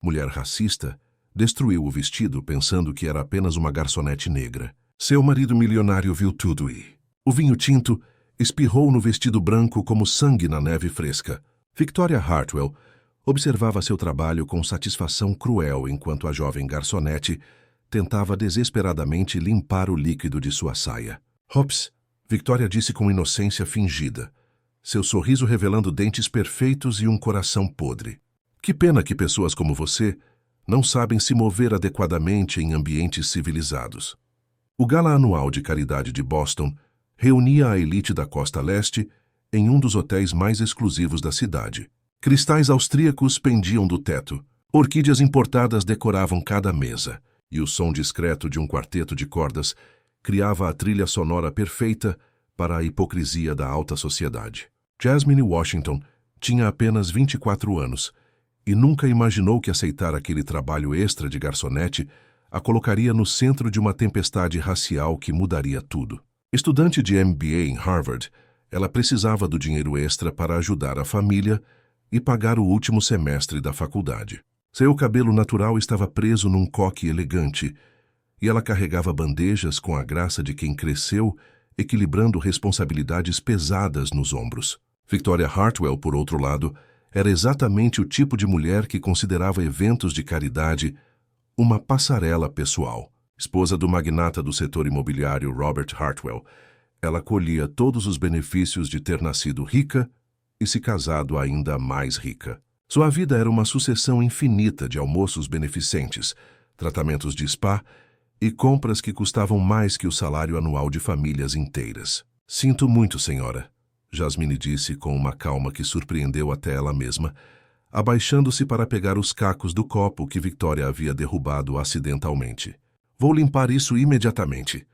mulher racista, destruiu o vestido pensando que era apenas uma garçonete negra. Seu marido milionário viu tudo e... O vinho tinto espirrou no vestido branco como sangue na neve fresca. Victoria Hartwell observava seu trabalho com satisfação cruel enquanto a jovem garçonete tentava desesperadamente limpar o líquido de sua saia. Hops, Victoria disse com inocência fingida, seu sorriso revelando dentes perfeitos e um coração podre. Que pena que pessoas como você não sabem se mover adequadamente em ambientes civilizados. O gala anual de caridade de Boston reunia a elite da costa leste em um dos hotéis mais exclusivos da cidade. Cristais austríacos pendiam do teto, orquídeas importadas decoravam cada mesa, e o som discreto de um quarteto de cordas criava a trilha sonora perfeita para a hipocrisia da alta sociedade. Jasmine Washington tinha apenas 24 anos e nunca imaginou que aceitar aquele trabalho extra de garçonete a colocaria no centro de uma tempestade racial que mudaria tudo. Estudante de MBA em Harvard, ela precisava do dinheiro extra para ajudar a família e pagar o último semestre da faculdade. Seu cabelo natural estava preso num coque elegante e ela carregava bandejas com a graça de quem cresceu, equilibrando responsabilidades pesadas nos ombros. Victoria Hartwell, por outro lado, era exatamente o tipo de mulher que considerava eventos de caridade uma passarela pessoal. Esposa do magnata do setor imobiliário Robert Hartwell, ela colhia todos os benefícios de ter nascido rica e se casado ainda mais rica. Sua vida era uma sucessão infinita de almoços beneficentes, tratamentos de spa e compras que custavam mais que o salário anual de famílias inteiras. Sinto muito, senhora, Jasmine disse com uma calma que surpreendeu até ela mesma, abaixando-se para pegar os cacos do copo que Victoria havia derrubado acidentalmente. Vou limpar isso imediatamente.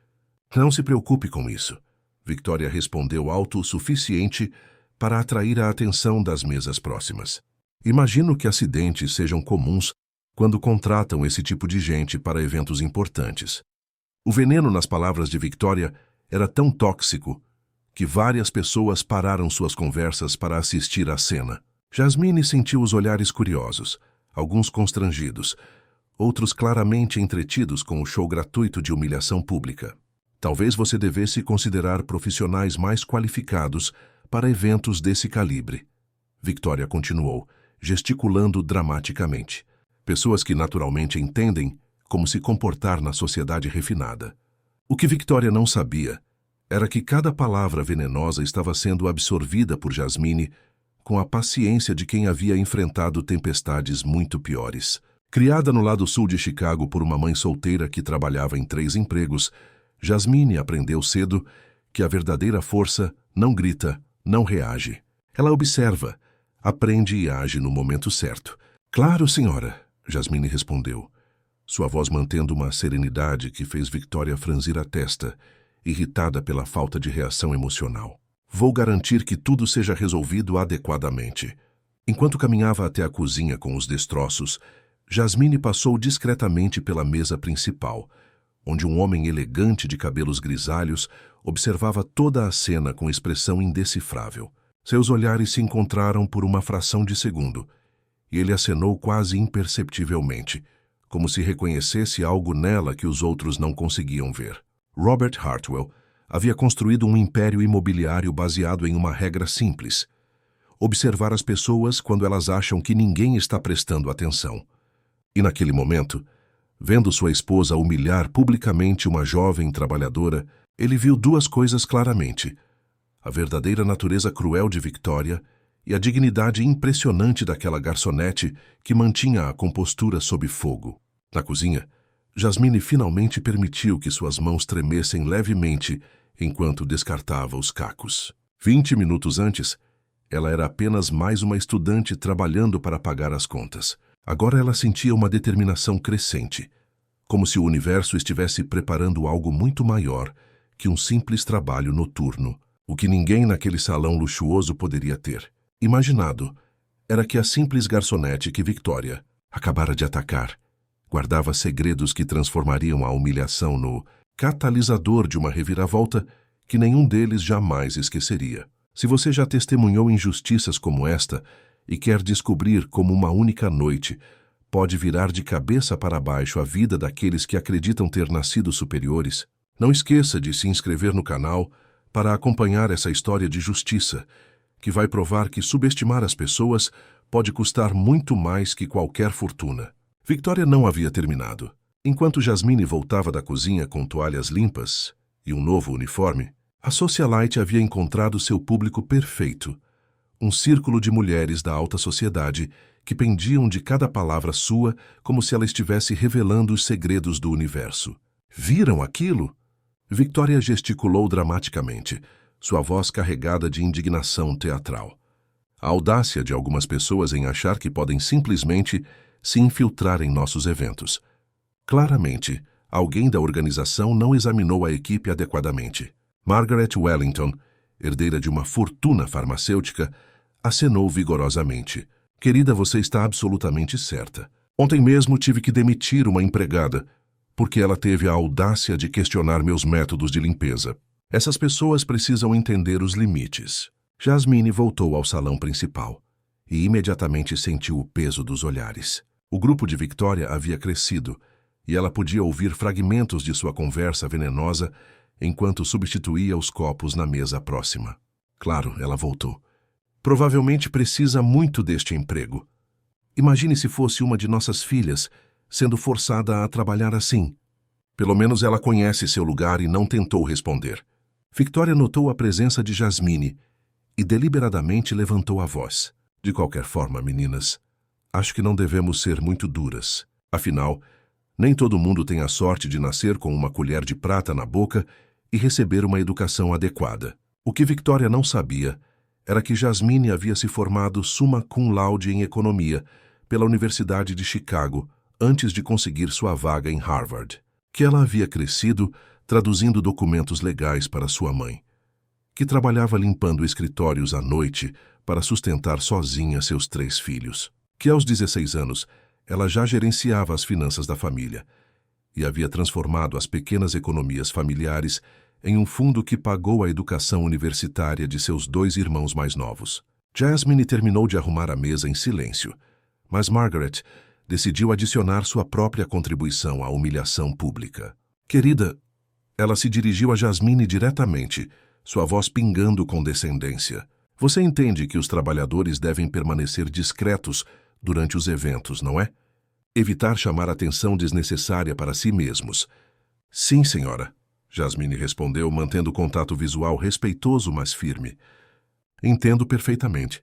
Não se preocupe com isso, Victoria respondeu alto o suficiente para atrair a atenção das mesas próximas. Imagino que acidentes sejam comuns quando contratam esse tipo de gente para eventos importantes. O veneno nas palavras de Victoria era tão tóxico que várias pessoas pararam suas conversas para assistir à cena. Jasmine sentiu os olhares curiosos, alguns constrangidos, outros claramente entretidos com o show gratuito de humilhação pública. Talvez você devesse considerar profissionais mais qualificados para eventos desse calibre, Victoria continuou, gesticulando dramaticamente. Pessoas que naturalmente entendem como se comportar na sociedade refinada. O que Victoria não sabia era que cada palavra venenosa estava sendo absorvida por Jasmine com a paciência de quem havia enfrentado tempestades muito piores. Criada no lado sul de Chicago por uma mãe solteira que trabalhava em 3 empregos, Jasmine aprendeu cedo que a verdadeira força não grita, não reage. Ela observa, aprende e age no momento certo. Claro, senhora, Jasmine respondeu, sua voz mantendo uma serenidade que fez Victoria franzir a testa, irritada pela falta de reação emocional. Vou garantir que tudo seja resolvido adequadamente. Enquanto caminhava até a cozinha com os destroços, Jasmine passou discretamente pela mesa principal, onde um homem elegante de cabelos grisalhos observava toda a cena com expressão indecifrável. Seus olhares se encontraram por uma fração de segundo, e ele acenou quase imperceptivelmente, como se reconhecesse algo nela que os outros não conseguiam ver. Robert Hartwell havia construído um império imobiliário baseado em uma regra simples: observar as pessoas quando elas acham que ninguém está prestando atenção. E naquele momento, vendo sua esposa humilhar publicamente uma jovem trabalhadora, ele viu 2 coisas claramente: a verdadeira natureza cruel de Victoria e a dignidade impressionante daquela garçonete que mantinha a compostura sob fogo. Na cozinha, Jasmine finalmente permitiu que suas mãos tremessem levemente enquanto descartava os cacos. 20 minutos antes, ela era apenas mais uma estudante trabalhando para pagar as contas. Agora ela sentia uma determinação crescente, como se o universo estivesse preparando algo muito maior que um simples trabalho noturno. O que ninguém naquele salão luxuoso poderia ter imaginado era que a simples garçonete que Victoria acabara de atacar guardava segredos que transformariam a humilhação no catalisador de uma reviravolta que nenhum deles jamais esqueceria. Se você já testemunhou injustiças como esta e quer descobrir como uma única noite pode virar de cabeça para baixo a vida daqueles que acreditam ter nascido superiores. Não esqueça de se inscrever no canal para acompanhar essa história de justiça, que vai provar que subestimar as pessoas pode custar muito mais que qualquer fortuna. Victoria não havia terminado. Enquanto Jasmine voltava da cozinha com toalhas limpas e um novo uniforme, a socialite havia encontrado seu público perfeito, um círculo de mulheres da alta sociedade que pendiam de cada palavra sua como se ela estivesse revelando os segredos do universo. Viram aquilo? Victoria gesticulou dramaticamente, sua voz carregada de indignação teatral. A audácia de algumas pessoas em achar que podem simplesmente se infiltrar em nossos eventos. Claramente, alguém da organização não examinou a equipe adequadamente. Margaret Wellington, herdeira de uma fortuna farmacêutica, acenou vigorosamente. Querida, você está absolutamente certa. Ontem mesmo tive que demitir uma empregada, porque ela teve a audácia de questionar meus métodos de limpeza. Essas pessoas precisam entender os limites. Jasmine voltou ao salão principal e imediatamente sentiu o peso dos olhares. O grupo de Victoria havia crescido e ela podia ouvir fragmentos de sua conversa venenosa enquanto substituía os copos na mesa próxima. Claro, ela voltou. Provavelmente precisa muito deste emprego. Imagine se fosse uma de nossas filhas sendo forçada a trabalhar assim. Pelo menos ela conhece seu lugar e não tentou responder. Victoria notou a presença de Jasmine e deliberadamente levantou a voz. De qualquer forma, meninas, acho que não devemos ser muito duras. Afinal, nem todo mundo tem a sorte de nascer com uma colher de prata na boca e receber uma educação adequada. O que Victoria não sabia era que Jasmine havia se formado summa cum laude em economia pela Universidade de Chicago antes de conseguir sua vaga em Harvard, que ela havia crescido traduzindo documentos legais para sua mãe, que trabalhava limpando escritórios à noite para sustentar sozinha seus 3 filhos, que aos 16 anos ela já gerenciava as finanças da família e havia transformado as pequenas economias familiares em um fundo que pagou a educação universitária de seus 2 irmãos mais novos. Jasmine terminou de arrumar a mesa em silêncio, mas Margaret decidiu adicionar sua própria contribuição à humilhação pública. Querida, ela se dirigiu a Jasmine diretamente, sua voz pingando com descendência. Você entende que os trabalhadores devem permanecer discretos durante os eventos, não é? Evitar chamar atenção desnecessária para si mesmos. Sim, senhora, Jasmine respondeu, mantendo contato visual respeitoso, mas firme. Entendo perfeitamente.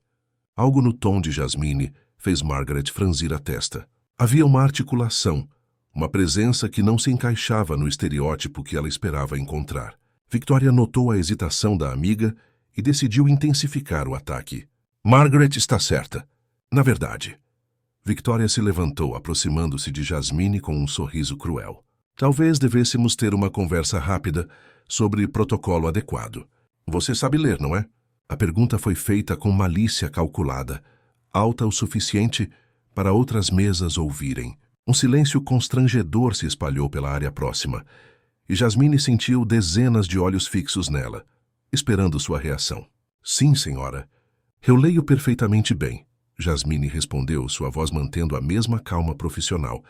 Algo no tom de Jasmine fez Margaret franzir a testa. Havia uma articulação, uma presença que não se encaixava no estereótipo que ela esperava encontrar. Victoria notou a hesitação da amiga e decidiu intensificar o ataque. Margaret está certa. Na verdade. Victoria se levantou, aproximando-se de Jasmine com um sorriso cruel. Talvez devêssemos ter uma conversa rápida sobre protocolo adequado. Você sabe ler, não é? A pergunta foi feita com malícia calculada, alta o suficiente para outras mesas ouvirem. Um silêncio constrangedor se espalhou pela área próxima, e Jasmine sentiu dezenas de olhos fixos nela, esperando sua reação. Sim, senhora. Eu leio perfeitamente bem, Jasmine respondeu, sua voz mantendo a mesma calma profissional,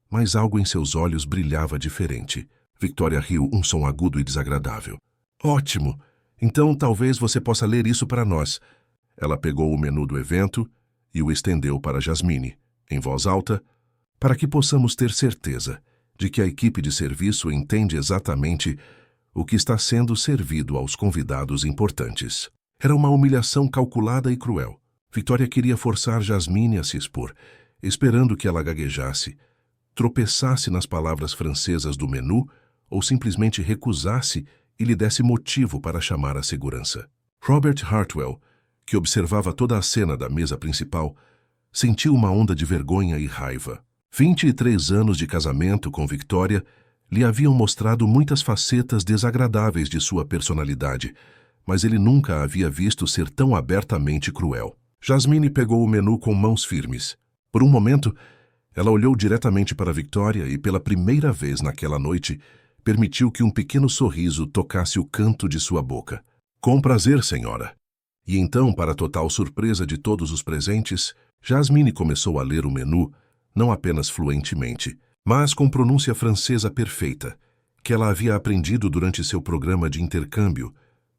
mas algo em seus olhos brilhava diferente. Victoria riu, um som agudo e desagradável. Ótimo! Então talvez você possa ler isso para nós. Ela pegou o menu do evento e o estendeu para Jasmine, em voz alta, para que possamos ter certeza de que a equipe de serviço entende exatamente o que está sendo servido aos convidados importantes. Era uma humilhação calculada e cruel. Victoria queria forçar Jasmine a se expor, esperando que ela gaguejasse, tropeçasse nas palavras francesas do menu ou simplesmente recusasse e lhe desse motivo para chamar a segurança. Robert Hartwell, que observava toda a cena da mesa principal, sentiu uma onda de vergonha e raiva. 23 anos de casamento com Victoria lhe haviam mostrado muitas facetas desagradáveis de sua personalidade, mas ele nunca a havia visto ser tão abertamente cruel. Jasmine pegou o menu com mãos firmes. Por um momento, ela olhou diretamente para Victoria e, pela primeira vez naquela noite, permitiu que um pequeno sorriso tocasse o canto de sua boca. Com prazer, senhora. E então, para total surpresa de todos os presentes, Jasmine começou a ler o menu, não apenas fluentemente, mas com pronúncia francesa perfeita, que ela havia aprendido durante seu programa de intercâmbio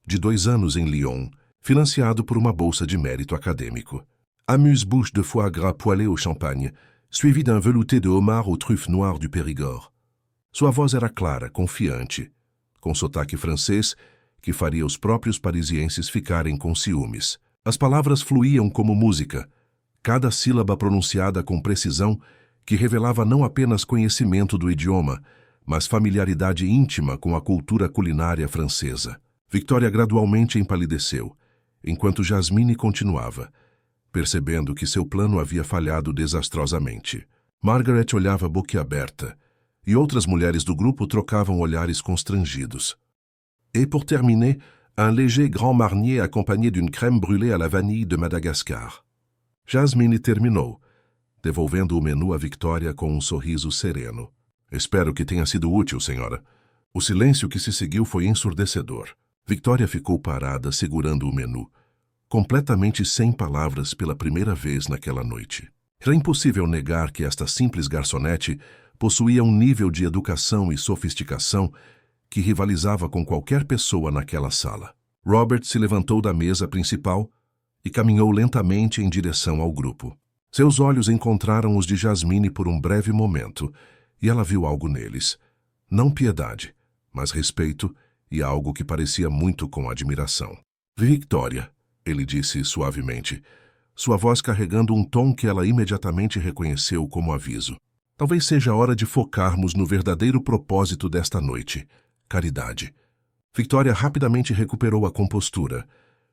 de 2 anos em Lyon, financiado por uma bolsa de mérito acadêmico. Amuse-bouche de foie gras poêlé au champagne, suivi d'un velouté de homard aux truffes noires du Périgord. Sua voz era clara, confiante, com sotaque francês que faria os próprios parisienses ficarem com ciúmes. As palavras fluíam como música, cada sílaba pronunciada com precisão que revelava não apenas conhecimento do idioma, mas familiaridade íntima com a cultura culinária francesa. Victoria gradualmente empalideceu, enquanto Jasmine continuava, percebendo que seu plano havia falhado desastrosamente. Margaret olhava boquiaberta, e outras mulheres do grupo trocavam olhares constrangidos. Et pour terminer, un léger grand marnier accompagné d'une crème brûlée à la vanille de Madagascar. Jasmine terminou, devolvendo o menu a Victoria com um sorriso sereno. Espero que tenha sido útil, senhora. O silêncio que se seguiu foi ensurdecedor. Victoria ficou parada segurando o menu, completamente sem palavras pela primeira vez naquela noite. Era impossível negar que esta simples garçonete possuía um nível de educação e sofisticação que rivalizava com qualquer pessoa naquela sala. Robert se levantou da mesa principal e caminhou lentamente em direção ao grupo. Seus olhos encontraram os de Jasmine por um breve momento, e ela viu algo neles. Não piedade, mas respeito e algo que parecia muito com admiração. Victoria, ele disse suavemente, sua voz carregando um tom que ela imediatamente reconheceu como aviso. Talvez seja a hora de focarmos no verdadeiro propósito desta noite, caridade. Victoria rapidamente recuperou a compostura,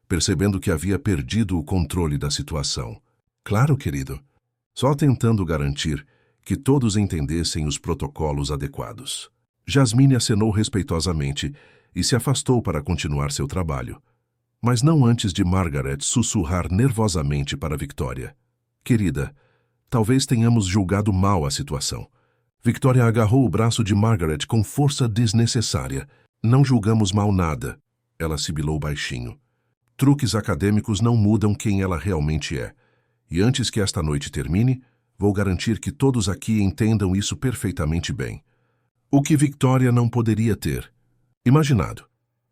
percebendo que havia perdido o controle da situação. Claro, querido. Só tentando garantir que todos entendessem os protocolos adequados. Jasmine acenou respeitosamente e se afastou para continuar seu trabalho, mas não antes de Margaret sussurrar nervosamente para Victoria. Querida, talvez tenhamos julgado mal a situação. Victoria agarrou o braço de Margaret com força desnecessária. Não julgamos mal nada, ela sibilou baixinho. Truques acadêmicos não mudam quem ela realmente é. E antes que esta noite termine, vou garantir que todos aqui entendam isso perfeitamente bem. O que Victoria não poderia ter imaginado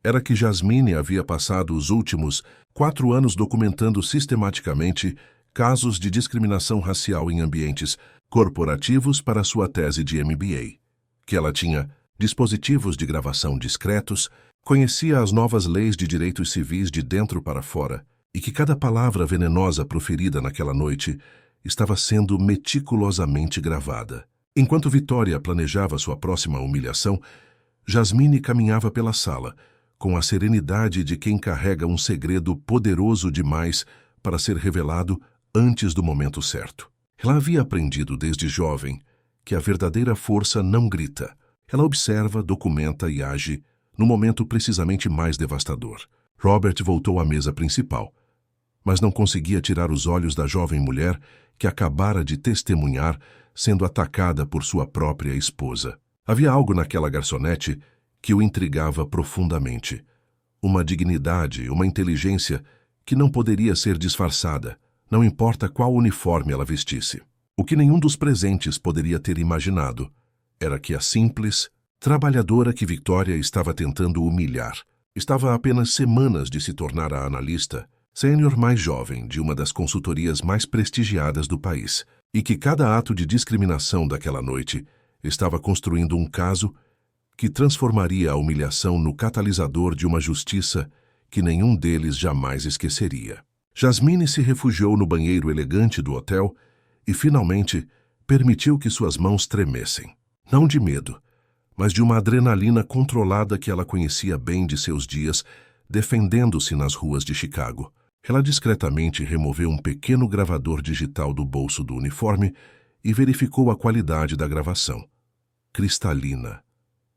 era que Jasmine havia passado os últimos 4 anos documentando sistematicamente casos de discriminação racial em ambientes corporativos para sua tese de MBA, que ela tinha dispositivos de gravação discretos, conhecia as novas leis de direitos civis de dentro para fora e que cada palavra venenosa proferida naquela noite estava sendo meticulosamente gravada. Enquanto Victoria planejava sua próxima humilhação, Jasmine caminhava pela sala, com a serenidade de quem carrega um segredo poderoso demais para ser revelado antes do momento certo. Ela havia aprendido desde jovem que a verdadeira força não grita. Ela observa, documenta e age no momento precisamente mais devastador. Robert voltou à mesa principal, mas não conseguia tirar os olhos da jovem mulher que acabara de testemunhar sendo atacada por sua própria esposa. Havia algo naquela garçonete que o intrigava profundamente. Uma dignidade, uma inteligência que não poderia ser disfarçada, não importa qual uniforme ela vestisse. O que nenhum dos presentes poderia ter imaginado era que a simples, trabalhadora que Victoria estava tentando humilhar estava a apenas semanas de se tornar a analista sênior mais jovem de uma das consultorias mais prestigiadas do país, e que cada ato de discriminação daquela noite estava construindo um caso que transformaria a humilhação no catalisador de uma justiça que nenhum deles jamais esqueceria. Jasmine se refugiou no banheiro elegante do hotel e, finalmente, permitiu que suas mãos tremessem. Não de medo, mas de uma adrenalina controlada que ela conhecia bem de seus dias, defendendo-se nas ruas de Chicago. Ela discretamente removeu um pequeno gravador digital do bolso do uniforme e verificou a qualidade da gravação. Cristalina.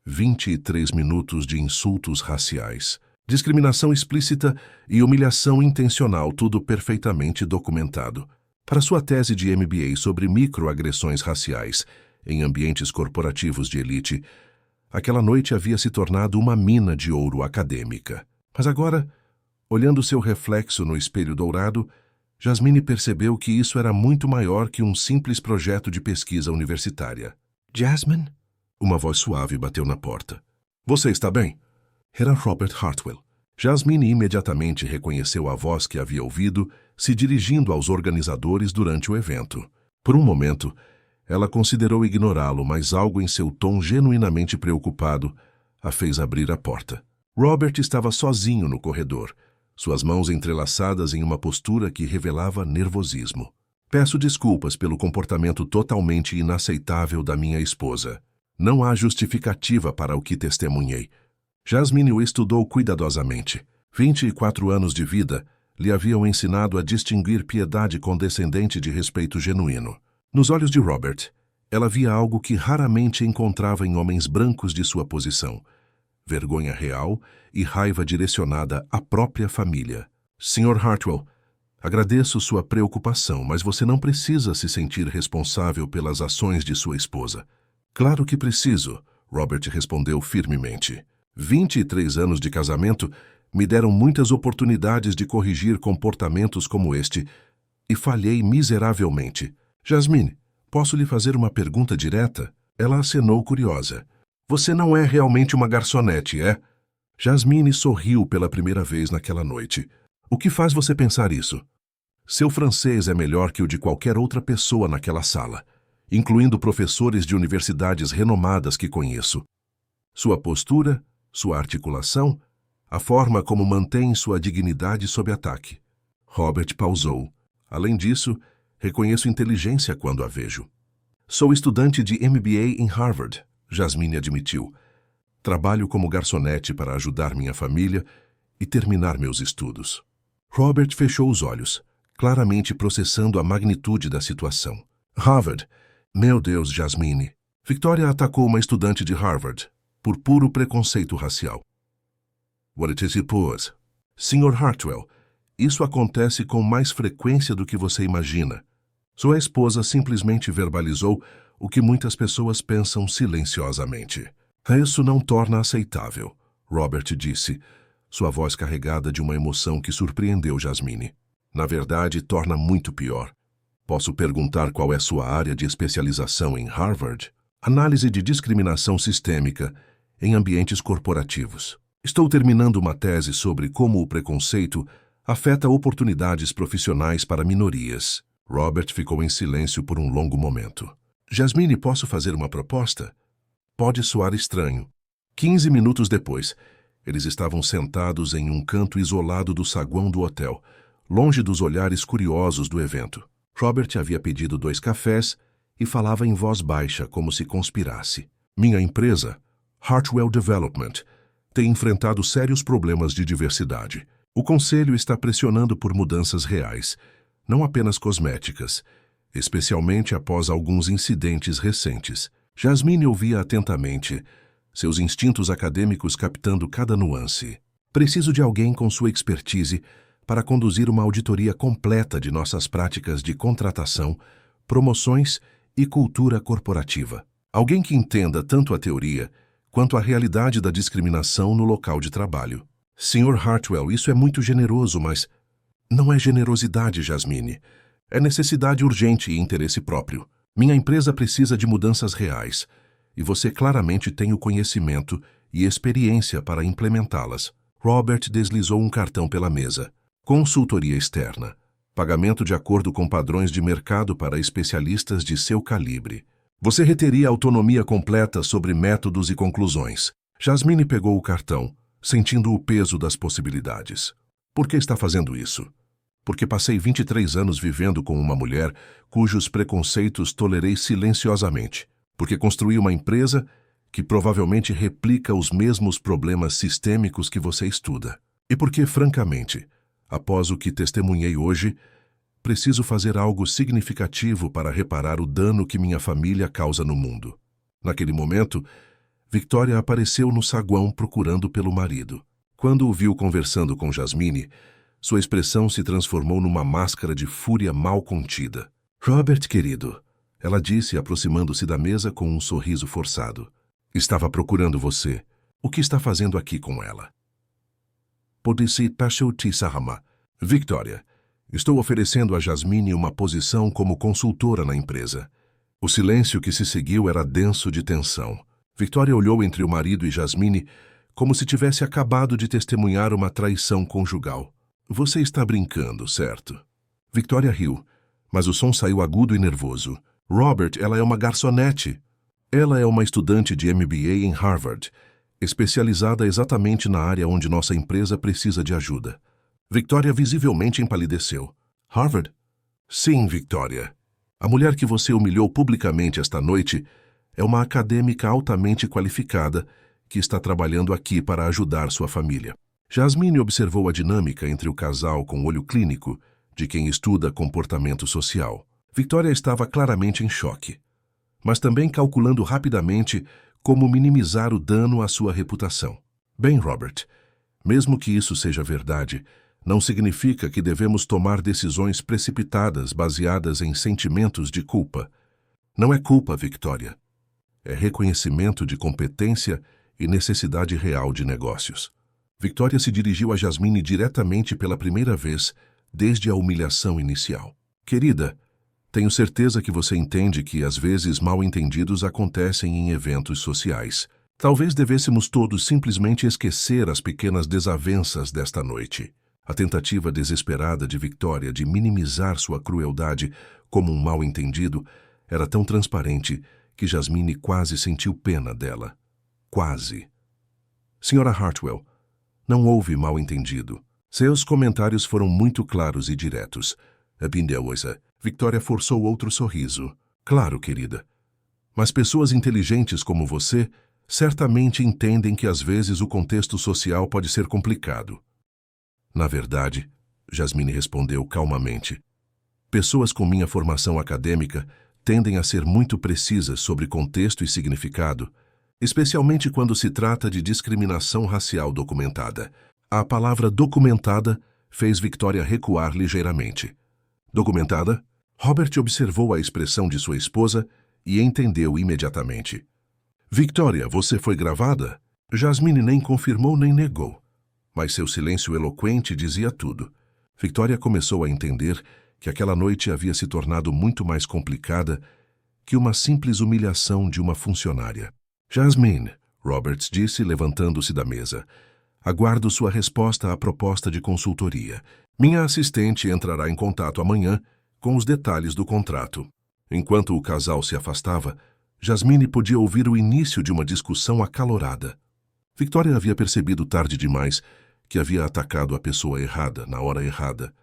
23 minutos de insultos raciais, discriminação explícita e humilhação intencional, tudo perfeitamente documentado. Para sua tese de MBA sobre microagressões raciais em ambientes corporativos de elite, aquela noite havia se tornado uma mina de ouro acadêmica. Mas agora, olhando seu reflexo no espelho dourado, Jasmine percebeu que isso era muito maior que um simples projeto de pesquisa universitária. Jasmine? Uma voz suave bateu na porta. Você está bem? Era Robert Hartwell. Jasmine imediatamente reconheceu a voz que havia ouvido, se dirigindo aos organizadores durante o evento. Por um momento, ela considerou ignorá-lo, mas algo em seu tom genuinamente preocupado a fez abrir a porta. Robert estava sozinho no corredor, suas mãos entrelaçadas em uma postura que revelava nervosismo. Peço desculpas pelo comportamento totalmente inaceitável da minha esposa. Não há justificativa para o que testemunhei. Jasmine o estudou cuidadosamente. 24 anos de vida lhe haviam ensinado a distinguir piedade condescendente de respeito genuíno. Nos olhos de Robert, ela via algo que raramente encontrava em homens brancos de sua posição: vergonha real e raiva direcionada à própria família. Sr. Hartwell, agradeço sua preocupação, mas você não precisa se sentir responsável pelas ações de sua esposa. Claro que preciso, Robert respondeu firmemente. 23 anos de casamento me deram muitas oportunidades de corrigir comportamentos como este e falhei miseravelmente. Jasmine, posso lhe fazer uma pergunta direta? Ela acenou curiosa. Você não é realmente uma garçonete, é? Jasmine sorriu pela primeira vez naquela noite. O que faz você pensar isso? Seu francês é melhor que o de qualquer outra pessoa naquela sala, incluindo professores de universidades renomadas que conheço. Sua postura, sua articulação, a forma como mantém sua dignidade sob ataque. Robert pausou. Além disso, reconheço inteligência quando a vejo. Sou estudante de MBA em Harvard, Jasmine admitiu. Trabalho como garçonete para ajudar minha família e terminar meus estudos. Robert fechou os olhos, claramente processando a magnitude da situação. Harvard. Meu Deus, Jasmine. Victoria atacou uma estudante de Harvard por puro preconceito racial. What it is suppose. Sr. Hartwell, isso acontece com mais frequência do que você imagina. Sua esposa simplesmente verbalizou o que muitas pessoas pensam silenciosamente. Isso não torna aceitável, Robert disse, sua voz carregada de uma emoção que surpreendeu Jasmine. Na verdade, torna muito pior. Posso perguntar qual é sua área de especialização em Harvard? Análise de discriminação sistêmica em ambientes corporativos. Estou terminando uma tese sobre como o preconceito afeta oportunidades profissionais para minorias. Robert ficou em silêncio por um longo momento. Jasmine, posso fazer uma proposta? Pode soar estranho. 15 minutos depois, eles estavam sentados em um canto isolado do saguão do hotel, longe dos olhares curiosos do evento. Robert havia pedido 2 cafés e falava em voz baixa, como se conspirasse. Minha empresa, Hartwell Development, tem enfrentado sérios problemas de diversidade. O conselho está pressionando por mudanças reais, não apenas cosméticas, especialmente após alguns incidentes recentes. Jasmine ouvia atentamente, seus instintos acadêmicos captando cada nuance. Preciso de alguém com sua expertise para conduzir uma auditoria completa de nossas práticas de contratação, promoções e cultura corporativa. Alguém que entenda tanto a teoria quanto a realidade da discriminação no local de trabalho. Sr. Hartwell, isso é muito generoso, mas não é generosidade, Jasmine. É necessidade urgente e interesse próprio. Minha empresa precisa de mudanças reais, e você claramente tem o conhecimento e experiência para implementá-las. Robert deslizou um cartão pela mesa. Consultoria externa. Pagamento de acordo com padrões de mercado para especialistas de seu calibre. Você reteria autonomia completa sobre métodos e conclusões. Jasmine pegou o cartão, sentindo o peso das possibilidades. Por que está fazendo isso? Porque passei 23 anos vivendo com uma mulher cujos preconceitos tolerei silenciosamente. Porque construí uma empresa que provavelmente replica os mesmos problemas sistêmicos que você estuda. E porque, francamente, após o que testemunhei hoje, preciso fazer algo significativo para reparar o dano que minha família causa no mundo. Naquele momento, Victoria apareceu no saguão procurando pelo marido. Quando o viu conversando com Jasmine, sua expressão se transformou numa máscara de fúria mal contida. Robert, querido, ela disse, aproximando-se da mesa com um sorriso forçado. Estava procurando você. O que está fazendo aqui com ela? Victoria, Estou oferecendo a Jasmine uma posição como consultora na empresa. O silêncio que se seguiu era denso de tensão. Victoria olhou entre o marido e Jasmine como se tivesse acabado de testemunhar uma traição conjugal. Você está brincando, certo? Victoria riu, mas o som saiu agudo e nervoso. Robert, ela é uma garçonete. Ela é uma estudante de MBA em Harvard, especializada exatamente na área onde nossa empresa precisa de ajuda. Victoria visivelmente empalideceu. Harvard? Sim, Victoria. A mulher que você humilhou publicamente esta noite é uma acadêmica altamente qualificada que está trabalhando aqui para ajudar sua família. Jasmine observou a dinâmica entre o casal com olho clínico de quem estuda comportamento social. Victoria estava claramente em choque, mas também calculando rapidamente como minimizar o dano à sua reputação. Bem, Robert, mesmo que isso seja verdade, não significa que devemos tomar decisões precipitadas baseadas em sentimentos de culpa. Não é culpa, Victoria. É reconhecimento de competência e necessidade real de negócios. Victoria se dirigiu a Jasmine diretamente pela primeira vez desde a humilhação inicial. Querida, tenho certeza que você entende que, às vezes, mal-entendidos acontecem em eventos sociais. Talvez devêssemos todos simplesmente esquecer as pequenas desavenças desta noite. A tentativa desesperada de Victoria de minimizar sua crueldade como um mal-entendido era tão transparente que Jasmine quase sentiu pena dela. Quase. Senhora Hartwell, não houve mal-entendido. Seus comentários foram muito claros e diretos. Victoria forçou outro sorriso. Claro, querida. Mas pessoas inteligentes como você certamente entendem que às vezes o contexto social pode ser complicado. Na verdade, Jasmine respondeu calmamente, pessoas com minha formação acadêmica tendem a ser muito precisas sobre contexto e significado, especialmente quando se trata de discriminação racial documentada. A palavra documentada fez Victoria recuar ligeiramente. Documentada? Robert observou a expressão de sua esposa e entendeu imediatamente. Victoria, você foi gravada? Jasmine nem confirmou nem negou, mas seu silêncio eloquente dizia tudo. Victoria começou a entender que aquela noite havia se tornado muito mais complicada que uma simples humilhação de uma funcionária. Jasmine, Roberts disse, levantando-se da mesa. Aguardo sua resposta à proposta de consultoria. Minha assistente entrará em contato amanhã com os detalhes do contrato. Enquanto o casal se afastava, Jasmine podia ouvir o início de uma discussão acalorada. Victoria havia percebido tarde demais que havia atacado a pessoa errada, na hora errada,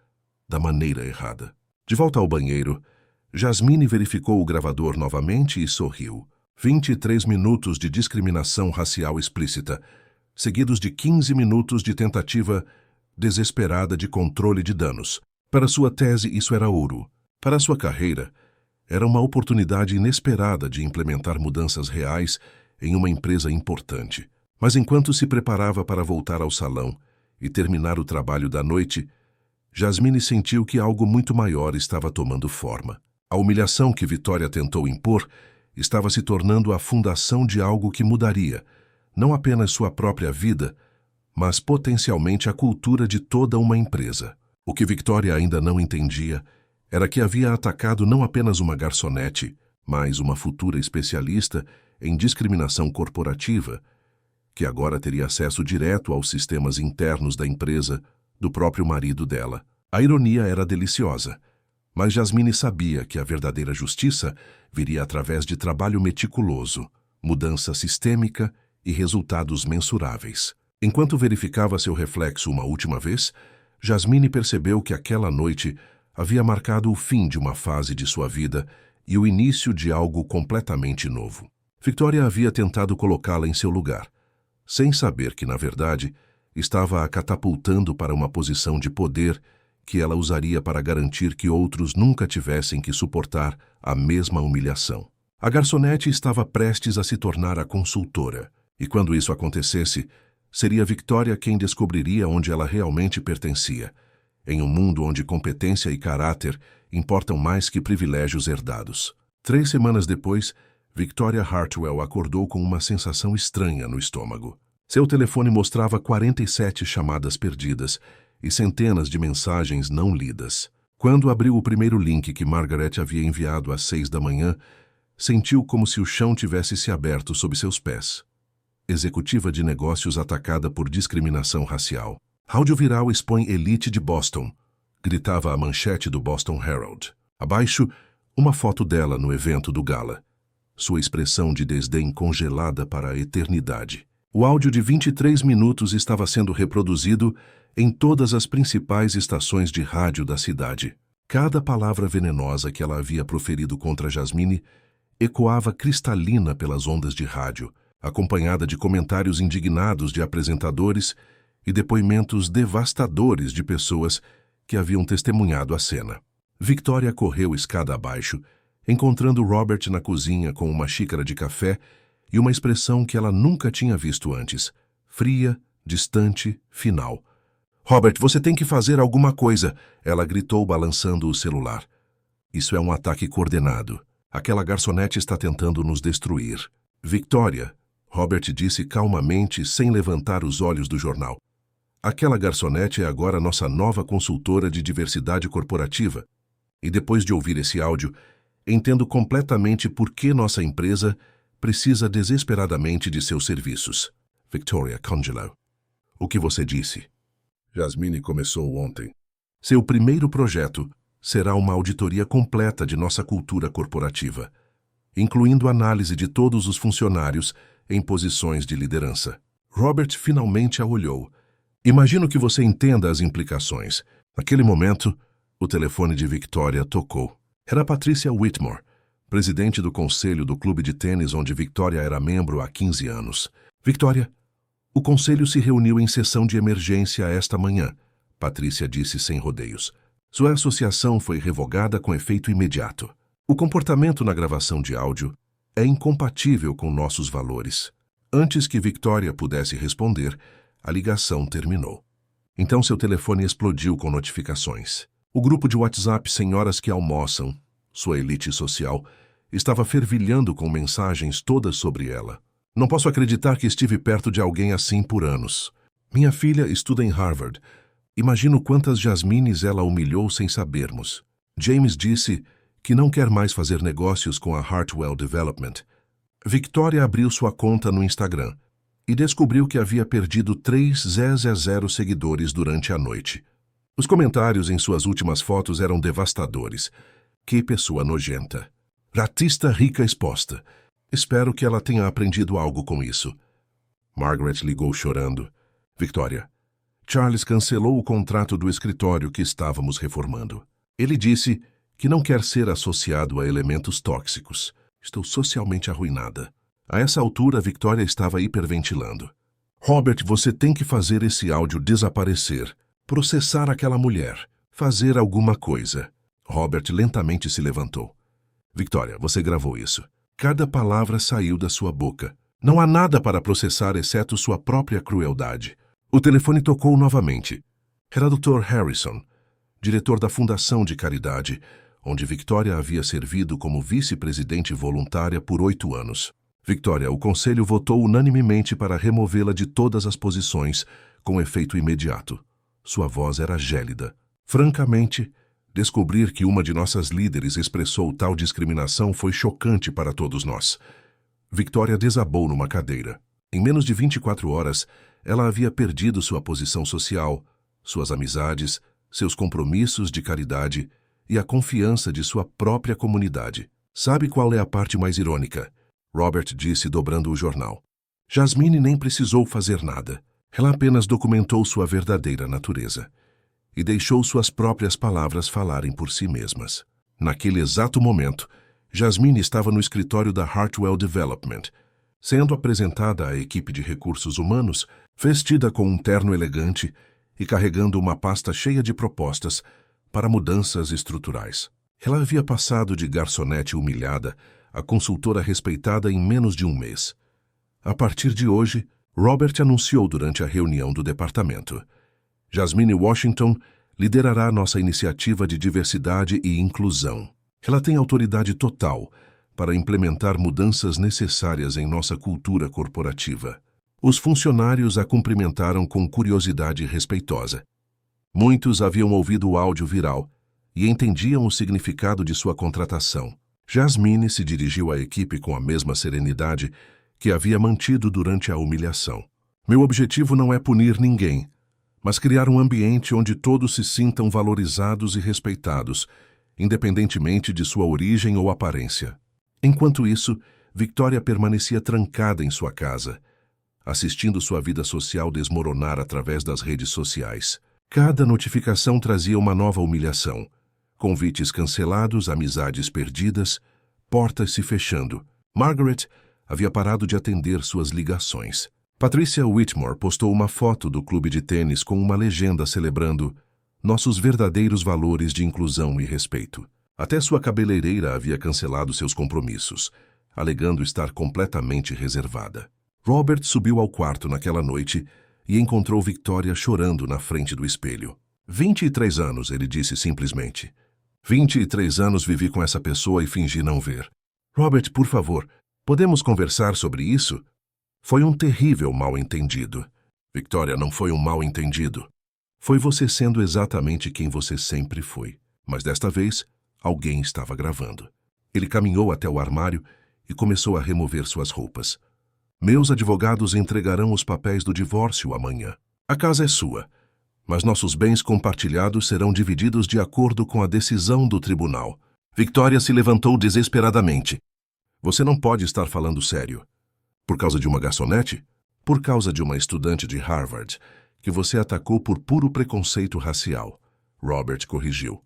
da maneira errada. De volta ao banheiro, Jasmine verificou o gravador novamente e sorriu. 23 minutos de discriminação racial explícita, seguidos de 15 minutos de tentativa desesperada de controle de danos. Para sua tese, isso era ouro. Para sua carreira, era uma oportunidade inesperada de implementar mudanças reais em uma empresa importante. Mas enquanto se preparava para voltar ao salão e terminar o trabalho da noite, Jasmine sentiu que algo muito maior estava tomando forma. A humilhação que Victoria tentou impor estava se tornando a fundação de algo que mudaria, não apenas sua própria vida, mas potencialmente a cultura de toda uma empresa. O que Victoria ainda não entendia era que havia atacado não apenas uma garçonete, mas uma futura especialista em discriminação corporativa, que agora teria acesso direto aos sistemas internos da empresa do próprio marido dela. A ironia era deliciosa, mas Jasmine sabia que a verdadeira justiça viria através de trabalho meticuloso, mudança sistêmica e resultados mensuráveis. Enquanto verificava seu reflexo uma última vez, Jasmine percebeu que aquela noite havia marcado o fim de uma fase de sua vida e o início de algo completamente novo. Victoria havia tentado colocá-la em seu lugar, sem saber que, na verdade, estava a catapultando para uma posição de poder que ela usaria para garantir que outros nunca tivessem que suportar a mesma humilhação. A garçonete estava prestes a se tornar a consultora, e quando isso acontecesse, seria Victoria quem descobriria onde ela realmente pertencia, em um mundo onde competência e caráter importam mais que privilégios herdados. 3 semanas depois, Victoria Hartwell acordou com uma sensação estranha no estômago. Seu telefone mostrava 47 chamadas perdidas e centenas de mensagens não lidas. Quando abriu o primeiro link que Margaret havia enviado às 6 da manhã, sentiu como se o chão tivesse se aberto sob seus pés. Executiva de negócios atacada por discriminação racial. Áudio viral expõe elite de Boston, gritava a manchete do Boston Herald. Abaixo, uma foto dela no evento do gala. Sua expressão de desdém congelada para a eternidade. O áudio de 23 minutos estava sendo reproduzido em todas as principais estações de rádio da cidade. Cada palavra venenosa que ela havia proferido contra Jasmine ecoava cristalina pelas ondas de rádio, acompanhada de comentários indignados de apresentadores e depoimentos devastadores de pessoas que haviam testemunhado a cena. Victoria correu escada abaixo, encontrando Robert na cozinha com uma xícara de café e uma expressão que ela nunca tinha visto antes, fria, distante, final. "Robert, você tem que fazer alguma coisa", ela gritou balançando o celular. "Isso é um ataque coordenado. Aquela garçonete está tentando nos destruir." "Victoria", Robert disse calmamente, sem levantar os olhos do jornal. "Aquela garçonete é agora nossa nova consultora de diversidade corporativa. E depois de ouvir esse áudio, entendo completamente por que nossa empresa precisa desesperadamente de seus serviços." Victoria congelou. "O que você disse?" "Jasmine começou ontem. Seu primeiro projeto será uma auditoria completa de nossa cultura corporativa, incluindo análise de todos os funcionários em posições de liderança." Robert finalmente a olhou. "Imagino que você entenda as implicações." Naquele momento, o telefone de Victoria tocou. Era Patricia Whitmore, presidente do conselho do clube de tênis onde Victoria era membro há 15 anos. "Victoria, o conselho se reuniu em sessão de emergência esta manhã", Patricia disse sem rodeios. "Sua associação foi revogada com efeito imediato. O comportamento na gravação de áudio é incompatível com nossos valores." Antes que Victoria pudesse responder, a ligação terminou. Então seu telefone explodiu com notificações. O grupo de WhatsApp Senhoras que Almoçam, sua elite social, estava fervilhando com mensagens todas sobre ela. "Não posso acreditar que estive perto de alguém assim por anos. Minha filha estuda em Harvard. Imagino quantas Jasmines ela humilhou sem sabermos. James disse que não quer mais fazer negócios com a Hartwell Development." Victoria abriu sua conta no Instagram e descobriu que havia perdido 3.000 seguidores durante a noite. Os comentários em suas últimas fotos eram devastadores. "Que pessoa nojenta. Ratista rica exposta. Espero que ela tenha aprendido algo com isso." Margaret ligou chorando. "Victoria, Charles cancelou o contrato do escritório que estávamos reformando. Ele disse que não quer ser associado a elementos tóxicos. Estou socialmente arruinada." A essa altura, Victoria estava hiperventilando. "Robert, você tem que fazer esse áudio desaparecer. Processar aquela mulher. Fazer alguma coisa." Robert lentamente se levantou. "Victoria, você gravou isso. Cada palavra saiu da sua boca. Não há nada para processar exceto sua própria crueldade." O telefone tocou novamente. Era Dr. Harrison, diretor da Fundação de Caridade, onde Victoria havia servido como vice-presidente voluntária por 8 anos. "Victoria, o conselho votou unanimemente para removê-la de todas as posições, com efeito imediato." Sua voz era gélida. "Francamente, descobrir que uma de nossas líderes expressou tal discriminação foi chocante para todos nós." Victoria desabou numa cadeira. Em menos de 24 horas, ela havia perdido sua posição social, suas amizades, seus compromissos de caridade e a confiança de sua própria comunidade. "Sabe qual é a parte mais irônica?" Robert disse dobrando o jornal. "Jasmine nem precisou fazer nada. Ela apenas documentou sua verdadeira natureza e deixou suas próprias palavras falarem por si mesmas." Naquele exato momento, Jasmine estava no escritório da Hartwell Development, sendo apresentada à equipe de recursos humanos, vestida com um terno elegante e carregando uma pasta cheia de propostas para mudanças estruturais. Ela havia passado de garçonete humilhada a consultora respeitada em menos de um mês. A partir de hoje, Robert anunciou durante a reunião do departamento: "Jasmine Washington liderará nossa iniciativa de diversidade e inclusão. Ela tem autoridade total para implementar mudanças necessárias em nossa cultura corporativa." Os funcionários a cumprimentaram com curiosidade respeitosa. Muitos haviam ouvido o áudio viral e entendiam o significado de sua contratação. Jasmine se dirigiu à equipe com a mesma serenidade que havia mantido durante a humilhação. Meu objetivo não é punir ninguém, mas criar um ambiente onde todos se sintam valorizados e respeitados, independentemente de sua origem ou aparência. Enquanto isso, Victoria permanecia trancada em sua casa, assistindo sua vida social desmoronar através das redes sociais. Cada notificação trazia uma nova humilhação. Convites cancelados, amizades perdidas, portas se fechando. Margaret havia parado de atender suas ligações. Patricia Whitmore postou uma foto do clube de tênis com uma legenda celebrando nossos verdadeiros valores de inclusão e respeito. Até sua cabeleireira havia cancelado seus compromissos, alegando estar completamente reservada. Robert subiu ao quarto naquela noite e encontrou Victoria chorando na frente do espelho. 23 anos, ele disse simplesmente. 23 anos vivi com essa pessoa e fingi não ver. Robert, por favor, podemos conversar sobre isso? Foi um terrível mal-entendido. Victoria, não foi um mal-entendido. Foi você sendo exatamente quem você sempre foi. Mas desta vez, alguém estava gravando. Ele caminhou até o armário e começou a remover suas roupas. Meus advogados entregarão os papéis do divórcio amanhã. A casa é sua, mas nossos bens compartilhados serão divididos de acordo com a decisão do tribunal. Victoria se levantou desesperadamente. Você não pode estar falando sério. Por causa de uma garçonete? Por causa de uma estudante de Harvard, que você atacou por puro preconceito racial. Robert corrigiu.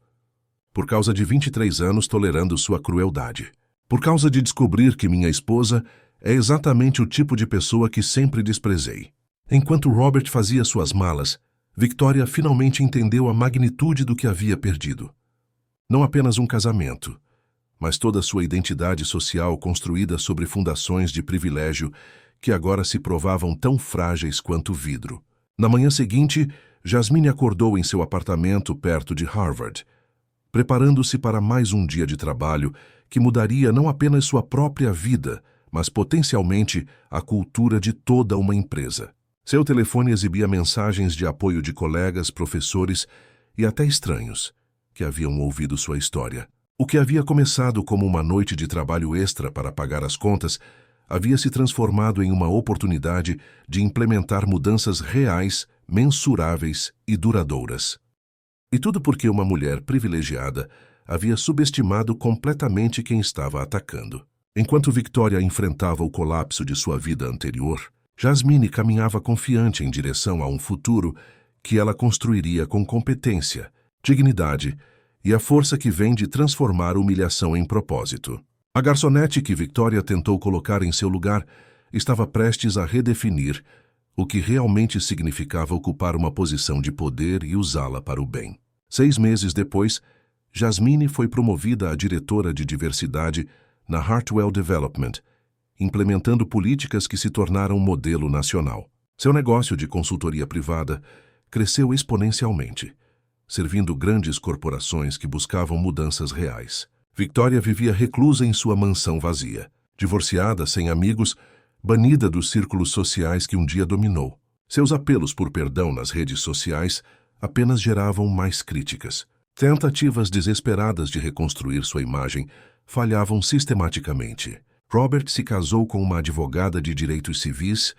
Por causa de 23 anos tolerando sua crueldade. Por causa de descobrir que minha esposa é exatamente o tipo de pessoa que sempre desprezei. Enquanto Robert fazia suas malas, Victoria finalmente entendeu a magnitude do que havia perdido. Não apenas um casamento, mas toda sua identidade social construída sobre fundações de privilégio que agora se provavam tão frágeis quanto vidro. Na manhã seguinte, Jasmine acordou em seu apartamento perto de Harvard, preparando-se para mais um dia de trabalho que mudaria não apenas sua própria vida, mas potencialmente a cultura de toda uma empresa. Seu telefone exibia mensagens de apoio de colegas, professores e até estranhos que haviam ouvido sua história. O que havia começado como uma noite de trabalho extra para pagar as contas havia se transformado em uma oportunidade de implementar mudanças reais, mensuráveis e duradouras. E tudo porque uma mulher privilegiada havia subestimado completamente quem estava atacando. Enquanto Victoria enfrentava o colapso de sua vida anterior, Jasmine caminhava confiante em direção a um futuro que ela construiria com competência, dignidade e a força que vem de transformar humilhação em propósito. A garçonete que Victoria tentou colocar em seu lugar estava prestes a redefinir o que realmente significava ocupar uma posição de poder e usá-la para o bem. 6 meses depois, Jasmine foi promovida a diretora de diversidade na Hartwell Development, implementando políticas que se tornaram modelo nacional. Seu negócio de consultoria privada cresceu exponencialmente, servindo grandes corporações que buscavam mudanças reais. Victoria vivia reclusa em sua mansão vazia, divorciada, sem amigos, banida dos círculos sociais que um dia dominou. Seus apelos por perdão nas redes sociais apenas geravam mais críticas. Tentativas desesperadas de reconstruir sua imagem falhavam sistematicamente. Robert se casou com uma advogada de direitos civis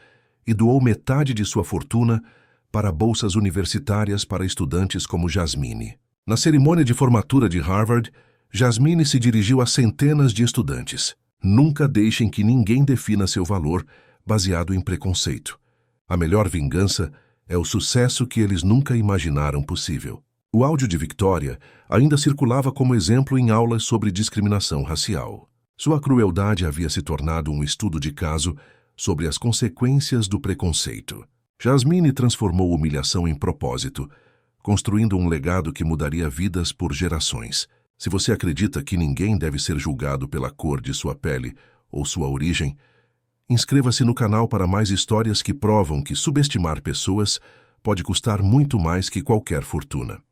e doou metade de sua fortuna para bolsas universitárias para estudantes como Jasmine. Na cerimônia de formatura de Harvard, Jasmine se dirigiu a centenas de estudantes. Nunca deixem que ninguém defina seu valor baseado em preconceito. A melhor vingança é o sucesso que eles nunca imaginaram possível. O áudio de Victoria ainda circulava como exemplo em aulas sobre discriminação racial. Sua crueldade havia se tornado um estudo de caso sobre as consequências do preconceito. Jasmine transformou humilhação em propósito, construindo um legado que mudaria vidas por gerações. Se você acredita que ninguém deve ser julgado pela cor de sua pele ou sua origem, inscreva-se no canal para mais histórias que provam que subestimar pessoas pode custar muito mais que qualquer fortuna.